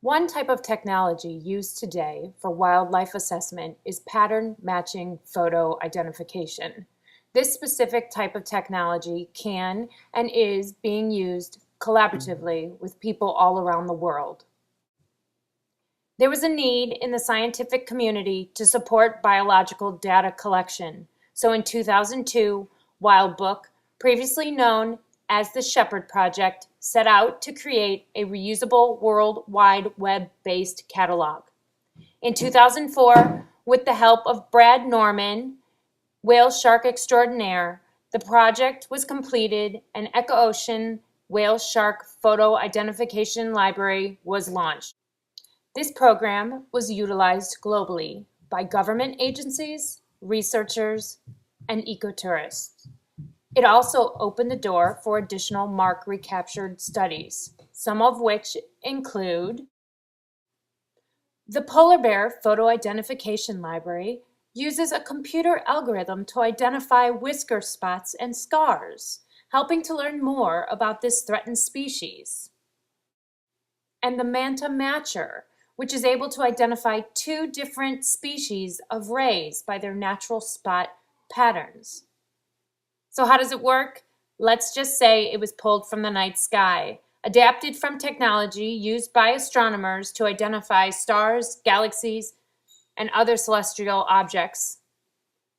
One type of technology used today for wildlife assessment is pattern matching photo identification. This specific type of technology can and is being used collaboratively with people all around the world. There was a need in the scientific community to support biological data collection. So in 2002, Wildbook, previously known as the Shepherd Project, set out to create a reusable World Wide Web-based catalog. In 2004, with the help of Brad Norman, whale shark extraordinaire, the project was completed and EcoOcean Whale Shark Photo Identification Library was launched. This program was utilized globally by government agencies, researchers, and ecotourists. It also opened the door for additional mark recaptured studies, some of which include the Polar Bear Photo Identification Library uses a computer algorithm to identify whisker spots and scars, helping to learn more about this threatened species. And the Manta Matcher, which is able to identify two different species of rays by their natural spot patterns. So how does it work? Let's just say it was pulled from the night sky, adapted from technology used by astronomers to identify stars, galaxies, and other celestial objects.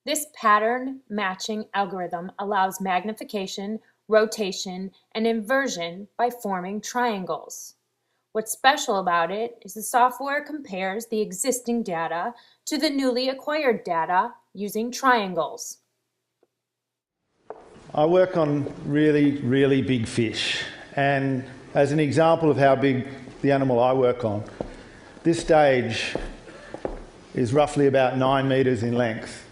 This pattern matching algorithm allows magnification, rotation, and inversion by forming triangles. What's special about it is the software compares the existing data to the newly acquired data using triangles. I work on really big fish, and as an example of how big the animal I work on, this stage is roughly about 9 metres in length.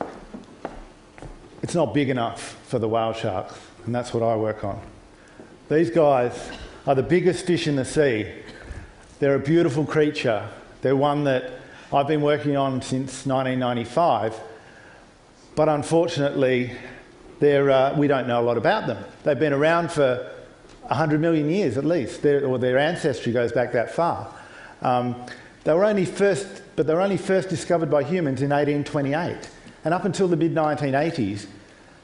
It's not big enough for the whale sharks, and that's what I work on. These guys are the biggest fish in the sea. They're a beautiful creature. They're one that I've been working on since 1995, but unfortunately, we don't know a lot about them. They've been around for 100 million years at least, or their ancestry goes back that far. They were only first discovered by humans in 1828, and up until the mid-1980s,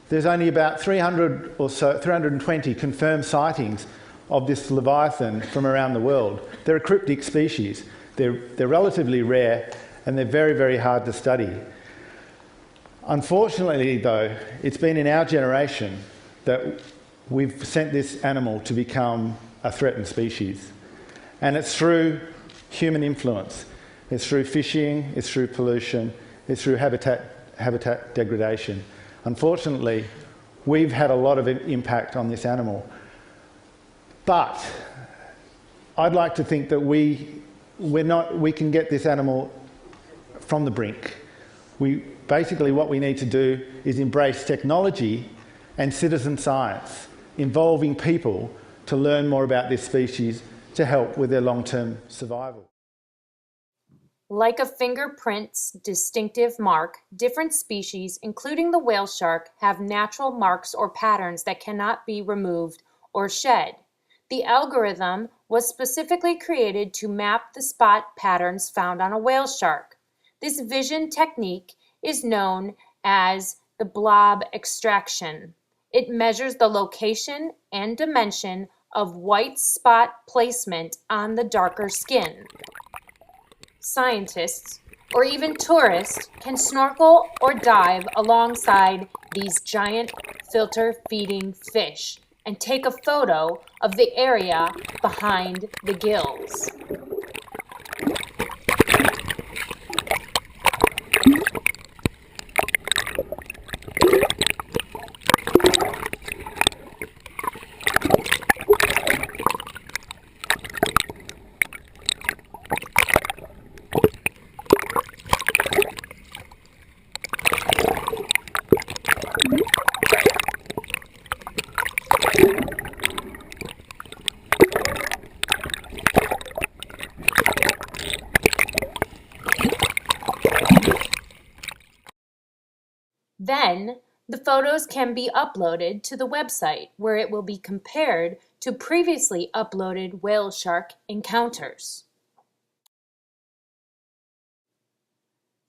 there's only about 320 confirmed sightings of this leviathan from around the world. They're a cryptic species. They're relatively rare, and they're very hard to study. Unfortunately, though, it's been in our generation that we've sent this animal to become a threatened species. And it's through human influence. It's through fishing, it's through pollution, it's through habitat degradation. Unfortunately, we've had a lot of impact on this animal. But I'd like to think that we can get this animal from the brink. Basically, what we need to do is embrace technology and citizen science, involving people to learn more about this species to help with their long-term survival. Like a fingerprint's distinctive mark, different species, including the whale shark, have natural marks or patterns that cannot be removed or shed. The algorithm was specifically created to map the spot patterns found on a whale shark. This vision technique is known as the blob extraction. It measures the location and dimension of white spot placement on the darker skin. Scientists, or even tourists, can snorkel or dive alongside these giant filter-feeding fish and take a photo of the area behind the gills. Then, the photos can be uploaded to the website where it will be compared to previously uploaded whale shark encounters.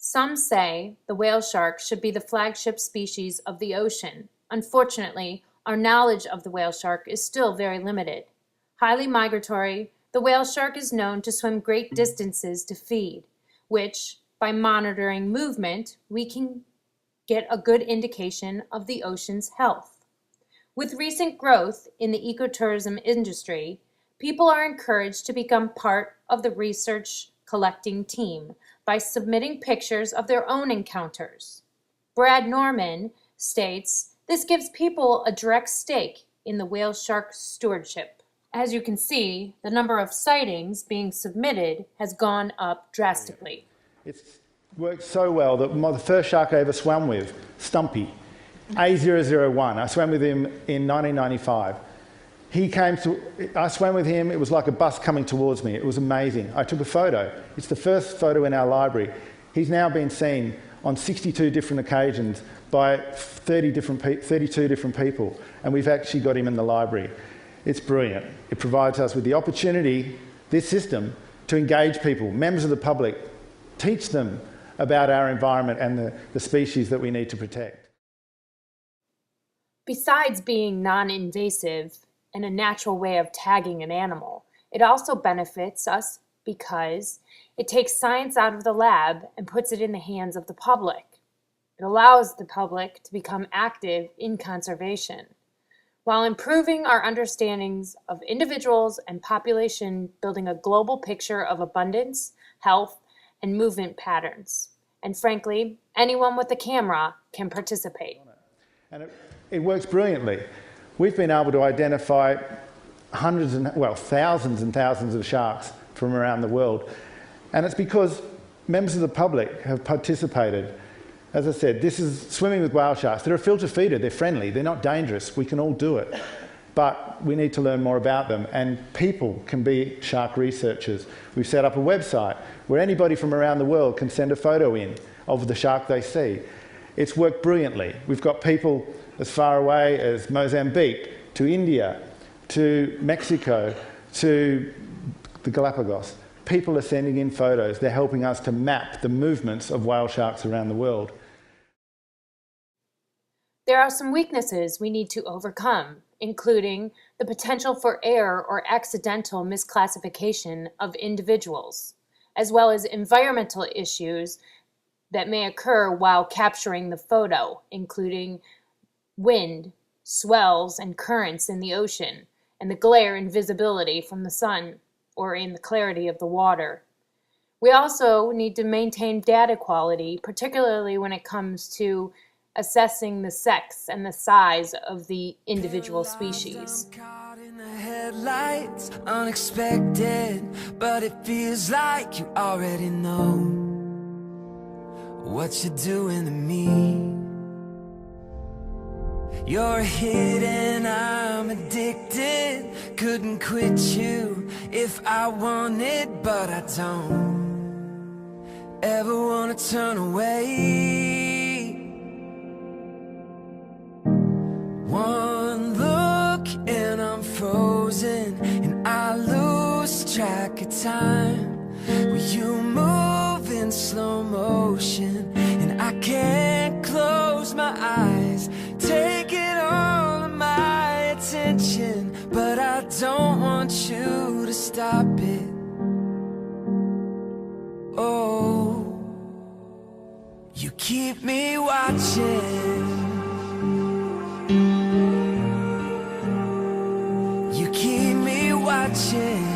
Some say the whale shark should be the flagship species of the ocean. Unfortunately, our knowledge of the whale shark is still very limited. Highly migratory, the whale shark is known to swim great distances to feed, which, by monitoring movement, we can get a good indication of the ocean's health. With recent growth in the ecotourism industry, people are encouraged to become part of the research collecting team by submitting pictures of their own encounters. Brad Norman states, "This gives people a direct stake in the whale shark stewardship." As you can see, the number of sightings being submitted has gone up drastically. It's worked so well that the first shark I ever swam with, Stumpy, A001, I swam with him in 1995. I swam with him, it was like a bus coming towards me. It was amazing. I took a photo. It's the first photo in our library. He's now been seen on 62 different occasions by 32 different people, and we've actually got him in the library. It's brilliant. It provides us with the opportunity, this system, to engage people, members of the public, teach them about our environment and the species that we need to protect. Besides being non-invasive and a natural way of tagging an animal, it also benefits us because it takes science out of the lab and puts it in the hands of the public. It allows the public to become active in conservation, while improving our understandings of individuals and population, building a global picture of abundance, health, and movement patterns. And frankly, anyone with a camera can participate. And it works brilliantly. We've been able to identify thousands and thousands of sharks from around the world. And it's because members of the public have participated. As I said, this is swimming with whale sharks. They're a filter feeder, they're friendly, they're not dangerous, we can all do it. But we need to learn more about them, and people can be shark researchers. We've set up a website where anybody from around the world can send a photo in of the shark they see. It's worked brilliantly. We've got people as far away as Mozambique, to India, to Mexico, to the Galapagos. People are sending in photos. They're helping us to map the movements of whale sharks around the world. There are some weaknesses we need to overcome, including the potential for error or accidental misclassification of individuals, as well as environmental issues that may occur while capturing the photo, including wind, swells, and currents in the ocean, and the glare and visibility from the sun or in the clarity of the water. We also need to maintain data quality, particularly when it comes to assessing the sex and the size of the individual species. Headlights, unexpected, but it feels like you already know what you're doing to me. You're hidden, I'm addicted, couldn't quit you if I wanted, but I don't ever wanna turn away. One look and I'm frozen, and I lose track of time. When you move in slow motion, and I can't close my eyes, taking all of my attention, but I don't want you to stop it. Oh, you keep me watching. You keep me watching.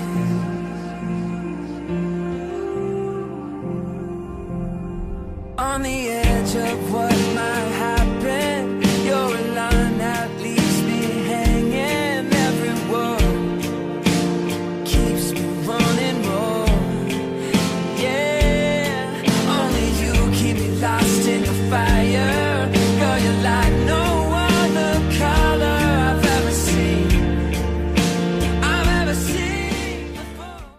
On the edge of what might happen, you're a line that leaves me hanging. Every word keeps me running more. Yeah, only you keep me lost in the fire.